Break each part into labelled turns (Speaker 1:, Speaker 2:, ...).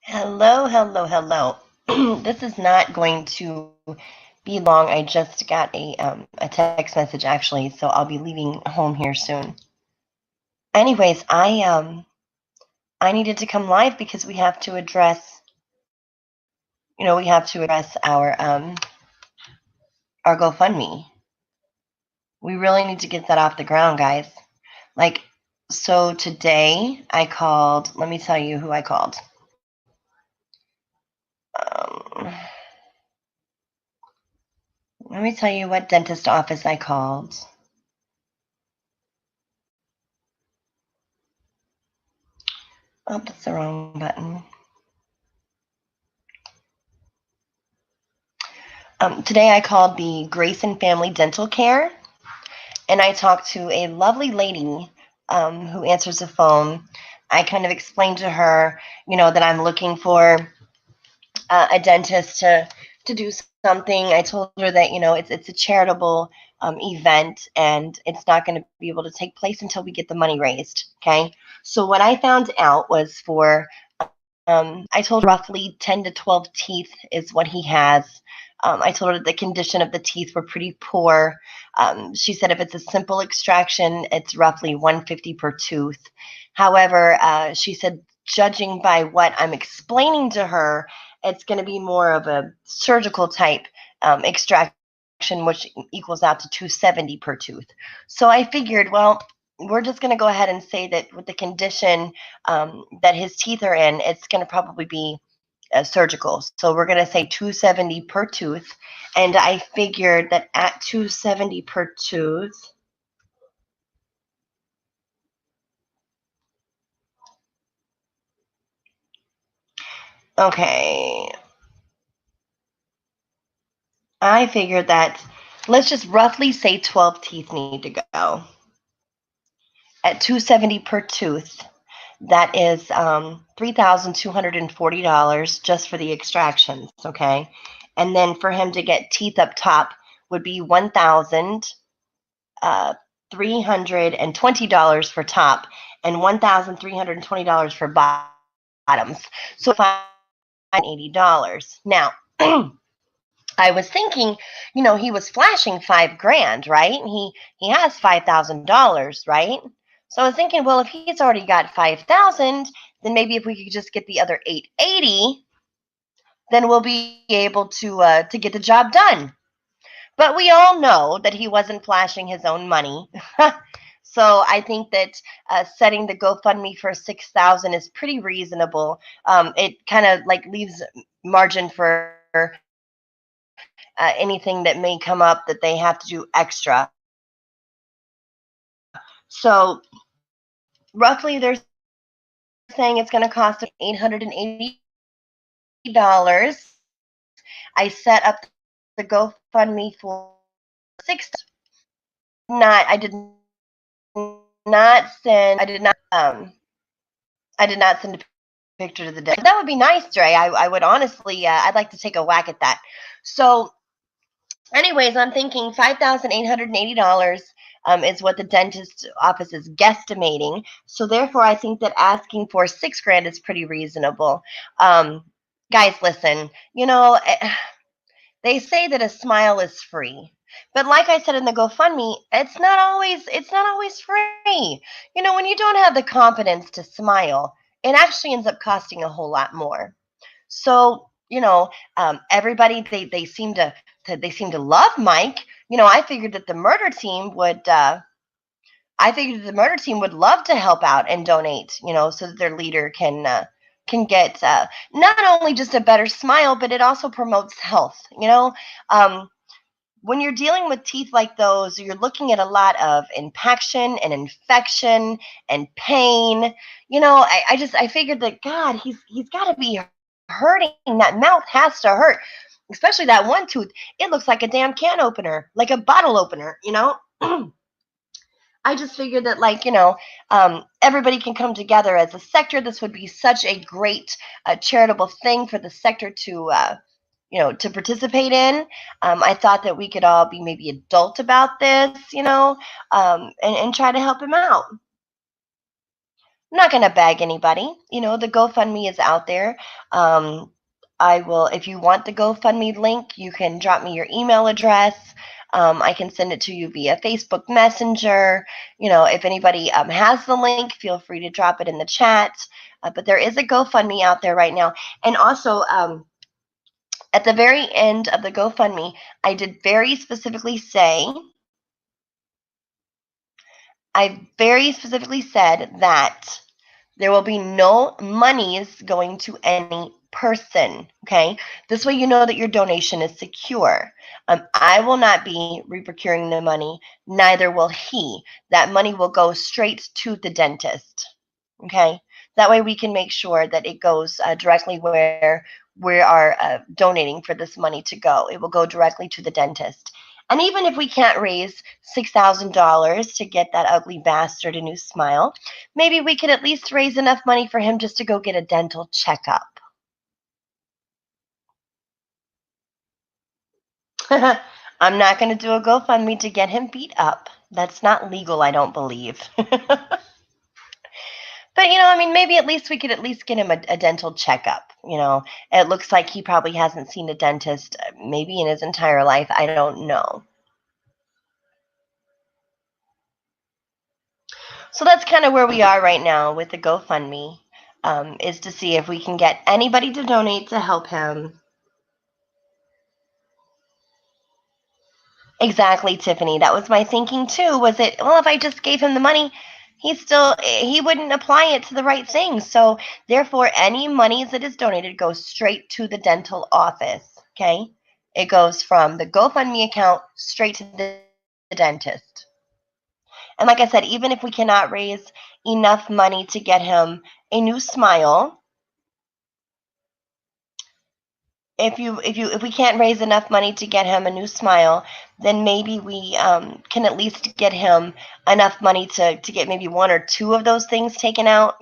Speaker 1: Hello, hello, hello. This is not going to be long. I just got a text message actually, so I'll be leaving home here soon. Anyways, I needed to come live because we have to address our GoFundMe. We really need to get that off the ground, guys. Like, so today I called. Let me tell you who I called. Um, Let me tell you what dentist office I called. Oh, that's the wrong button. Today I called the Grayson Family Dental Care, and I talked to a lovely lady who answers the phone. I kind of explained to her, that I'm looking for a dentist to do something. I told her that it's a charitable event, and it's not going to be able to take place until we get the money raised. Okay, so what I found out was I told her roughly 10 to 12 teeth is what he has. I told her that the condition of the teeth were pretty poor. She said if it's a simple extraction, it's roughly 150 per tooth. However, she said judging by what I'm explaining to her, it's going to be more of a surgical type extraction, which equals out to 270 per tooth. So I figured, well, we're just going to go ahead and say that with the condition that his teeth are in, it's going to probably be surgical. So we're going to say 270 per tooth. And I figured that at 270 per tooth, okay, I figured that let's just roughly say 12 teeth need to go. At 270 per tooth, that is $3,240 just for the extractions, okay? And then for him to get teeth up top would be $1,320 for top and $1,320 for bottoms. So $580. Now, I was thinking, he was flashing 5 grand, right? He has $5,000, right? So I was thinking, well, if he's already got 5,000, then maybe if we could just get the other 880, then we'll be able to get the job done. But we all know that he wasn't flashing his own money. So I think that setting the GoFundMe for 6,000 is pretty reasonable. It kind of like leaves margin for anything that may come up that they have to do extra. So roughly, they're saying it's going to cost $880. I set up the GoFundMe for six. Not, I did not send. I did not send a picture to the desk. That would be nice, Dre. I would honestly. I'd like to take a whack at that. So anyways, I'm thinking $5,880 is what the dentist office is guesstimating. So therefore, I think that asking for 6 grand is pretty reasonable. Um, Guys, listen. They say that a smile is free. But like I said in the GoFundMe, it's not always free. When you don't have the confidence to smile, it actually ends up costing a whole lot more. So, everybody they seem to love Mike. I figured that the murder team would love to help out and donate, so that their leader can get not only just a better smile, but it also promotes health. When you're dealing with teeth like those, you're looking at a lot of impaction and infection and pain. I figured that God, he's got to be hurting. That mouth has to hurt, especially that one tooth. It looks like a damn can opener, like a bottle opener. I just figured that, like, everybody can come together as a sector. This would be such a great charitable thing for the sector to participate in. I thought that we could all be maybe adult about this, and try to help him out. I'm not going to beg anybody. The GoFundMe is out there. I will, if you want the GoFundMe link, you can drop me your email address. I can send it to you via Facebook Messenger. If anybody has the link, feel free to drop it in the chat. But there is a GoFundMe out there right now. And also, at the very end of the GoFundMe, I did very specifically say, that there will be no monies going to any person, okay? This way you know that your donation is secure. I will not be reprocuring the money, neither will he. That money will go straight to the dentist, okay? That way we can make sure that it goes directly where we are donating for this money to go. It will go directly to the dentist. And even if we can't raise $6,000 to get that ugly bastard a new smile, maybe we could at least raise enough money for him just to go get a dental checkup. I'm not going to do a GoFundMe to get him beat up. That's not legal, I don't believe. But, maybe at least we could at least get him a dental checkup. It looks like he probably hasn't seen a dentist maybe in his entire life. I don't know. So that's kind of where we are right now with the GoFundMe, is to see if we can get anybody to donate to help him. Exactly, Tiffany. That was my thinking too. Was it, well, if I just gave him the money, he wouldn't apply it to the right thing. So therefore, any money that is donated goes straight to the dental office. Okay, it goes from the GoFundMe account straight to the dentist. And like I said, even if we cannot raise enough money to get him a new smile, if we can't raise enough money to get him a new smile, then maybe we can at least get him enough money to get maybe one or two of those things taken out.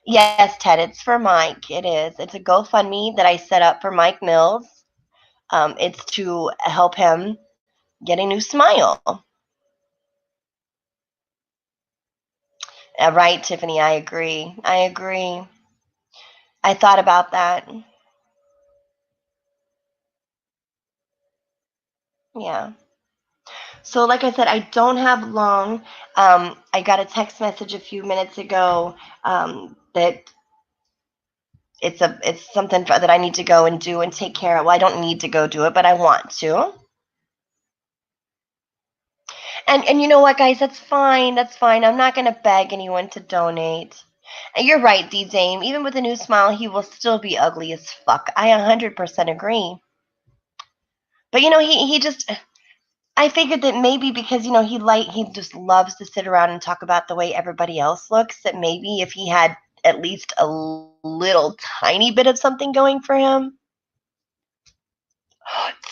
Speaker 1: Yes, Ted, it's for Mike. It is. It's a GoFundMe that I set up for Mike Mills. It's to help him get a new smile. Right, Tiffany, I agree. I thought about that. Yeah. So, like I said, I don't have long. I got a text message a few minutes ago that it's something that I need to go and do and take care of. Well, I don't need to go do it, but I want to. And you know what, guys? That's fine. That's fine. I'm not gonna beg anyone to donate. And you're right, D Dame. Even with a new smile, he will still be ugly as fuck. I 100% agree. But he just. I figured that maybe because he just loves to sit around and talk about the way everybody else looks, that maybe if he had at least a little tiny bit of something going for him.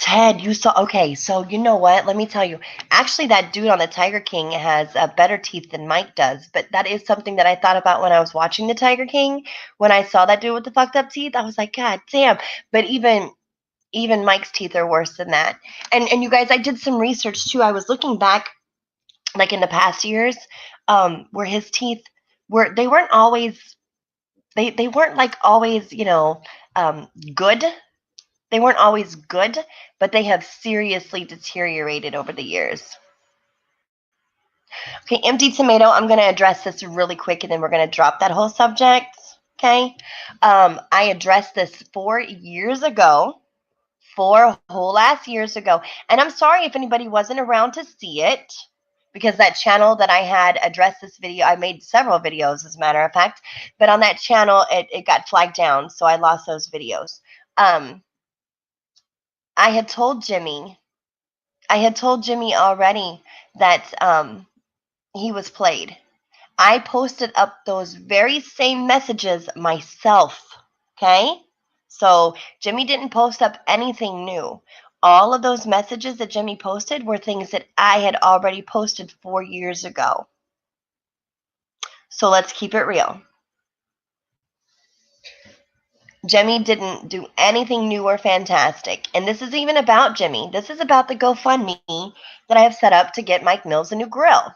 Speaker 1: Ted, you saw. Okay, so you know what? Let me tell you. Actually, that dude on the Tiger King has better teeth than Mike does. But that is something that I thought about when I was watching the Tiger King. When I saw that dude with the fucked up teeth, I was like, God damn. But even Mike's teeth are worse than that. And you guys, I did some research too. I was looking back, like in the past years, where his teeth weren't always they weren't like always good. They weren't always good, but they have seriously deteriorated over the years. Okay, empty tomato. I'm going to address this really quick, and then we're going to drop that whole subject. Okay, I addressed this 4 years ago. 4 whole ass years ago. And I'm sorry if anybody wasn't around to see it, because that channel that I had addressed this video, I made several videos as a matter of fact, but on that channel it got flagged down, so I lost those videos. I had told Jimmy already that he was played. I posted up those very same messages myself. Okay? So Jimmy didn't post up anything new. All of those messages that Jimmy posted were things that I had already posted 4 years ago. So let's keep it real. Jimmy didn't do anything new or fantastic. And this is even about Jimmy. This is about the GoFundMe that I have set up to get Mike Mills a new grill.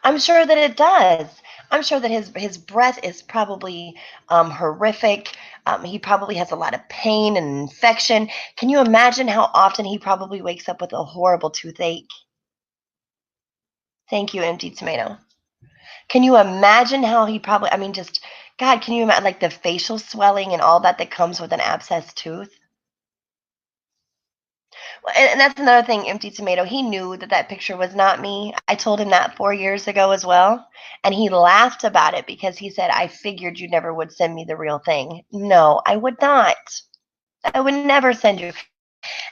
Speaker 1: I'm sure that it does. I'm sure that his breath is probably horrific. He probably has a lot of pain and infection. Can you imagine how often he probably wakes up with a horrible toothache? Thank you, empty tomato. Can you imagine how he probably? I mean, just God. Can you imagine like the facial swelling and all that that comes with an abscessed tooth? Well, and that's another thing, Empty Tomato. He knew that that picture was not me. I told him that 4 years ago as well. And he laughed about it because he said, I figured you never would send me the real thing. No, I would not. I would never send you.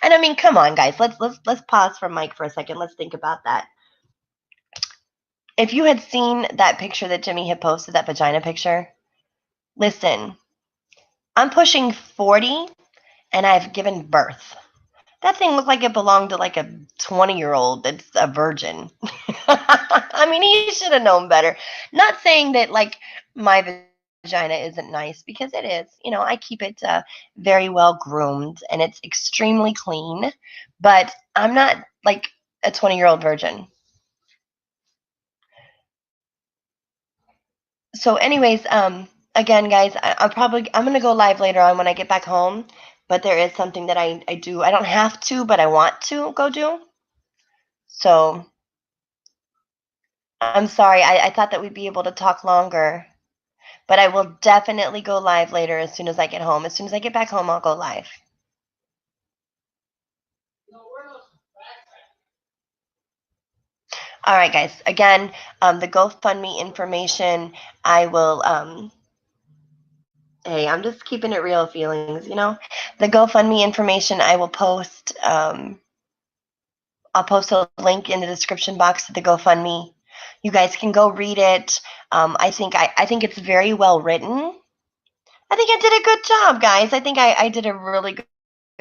Speaker 1: And I mean, come on, guys. Let's pause for Mike for a second. Let's think about that. If you had seen that picture that Jimmy had posted, that vagina picture, listen, I'm pushing 40 and I've given birth. That thing looked like it belonged to like a 20-year-old that's a virgin. I mean, he should have known better. Not saying that like my vagina isn't nice because it is. You know, I keep it very well groomed and it's extremely clean, but I'm not like a 20-year-old virgin. So, anyways, again, guys, I'm gonna go live later on when I get back home. But there is something that I do. I don't have to, but I want to go do. So I'm sorry. I thought that we'd be able to talk longer, but I will definitely go live later as soon as I get home. As soon as I get back home, I'll go live. All right, guys. Again, the GoFundMe information, I will. Hey, I'm just keeping it real, feelings. You know, the GoFundMe information I will post. I'll post a link in the description box to the GoFundMe. You guys can go read it. I think it's very well written. I think I did a good job, guys. I think I did a really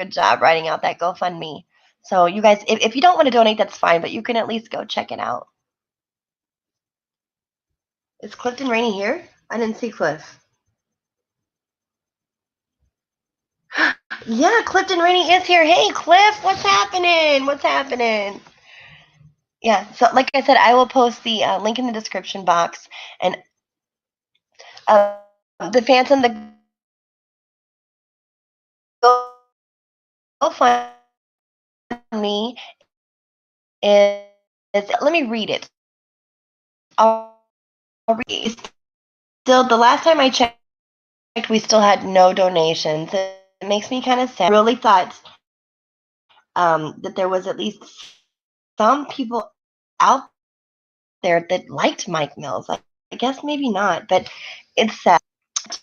Speaker 1: good job writing out that GoFundMe. So you guys, if you don't want to donate, that's fine, but you can at least go check it out. Is Clifton Rainey here? I didn't see Cliff. Yeah, Clifton Rainey is here. Hey, Cliff, what's happening? What's happening? Yeah, so like I said, I will post the link in the description box, and uh, the Phantom, the GoFundMe is. Let me read it. I'll read. Still, the last time I checked, we still had no donations. It makes me kind of sad. I really thought that there was at least some people out there that liked Mike Mills. I guess maybe not, but it's sad.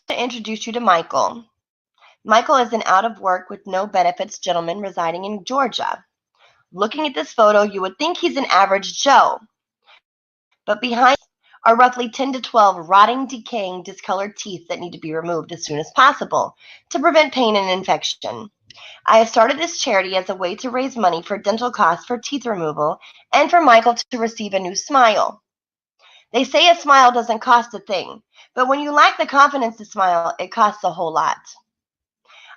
Speaker 1: To introduce you to Michael. Michael is an out of work with no benefits gentleman residing in Georgia. Looking at this photo, you would think he's an average Joe, but behind are roughly 10 to 12 rotting, decaying, discolored teeth that need to be removed as soon as possible to prevent pain and infection. I have started this charity as a way to raise money for dental costs for teeth removal and for Michael to receive a new smile. They say a smile doesn't cost a thing, but when you lack the confidence to smile, it costs a whole lot.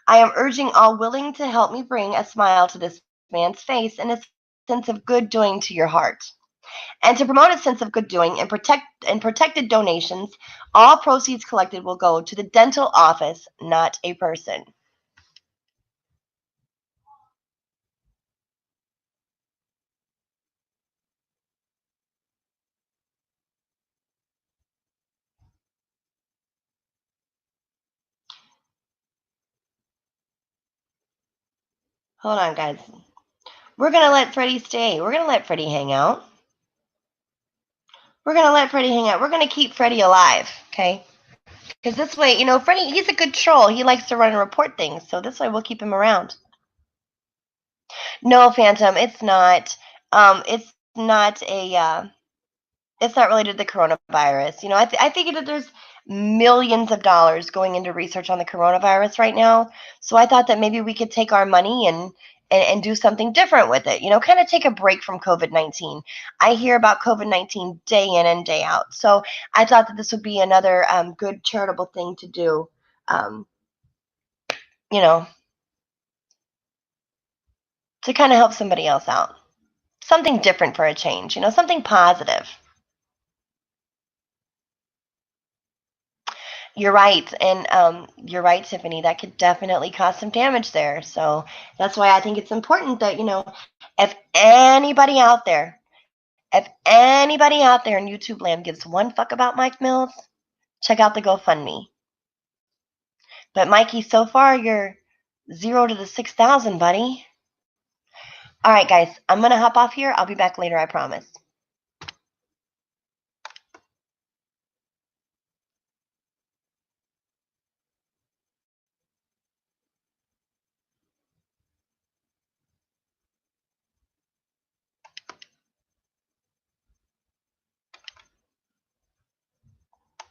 Speaker 1: I am urging all willing to help me bring a smile to this man's face and a sense of good doing to your heart. And to promote a sense of good doing and protected donations, all proceeds collected will go to the dental office, not a person. Hold on, guys. We're gonna let Freddie stay. We're gonna let Freddie hang out. We're gonna let Freddie hang out. We're gonna keep Freddie alive, okay? Because this way, you know, Freddie, he's a good troll. He likes to run and report things, so this way we'll keep him around. No, Phantom, it's not. It's not a. It's not related to the coronavirus. You know, I think that there's millions of dollars going into research on the coronavirus right now. So I thought that maybe we could take our money and do something different with it. You know, kind of take a break from COVID-19. I hear about COVID-19 day in and day out. So I thought that this would be another good charitable thing to do. Um, you know, to kind of help somebody else out. Something different for a change. You know, something positive. You're right, and you're right, Tiffany. That could definitely cause some damage there. So that's why I think it's important that if anybody out there, if anybody out there in YouTube land gives one fuck about Mike Mills, check out the GoFundMe. But Mikey, so far you're 0 to the 6,000, buddy. All right, guys, I'm gonna hop off here. I'll be back later, I promise.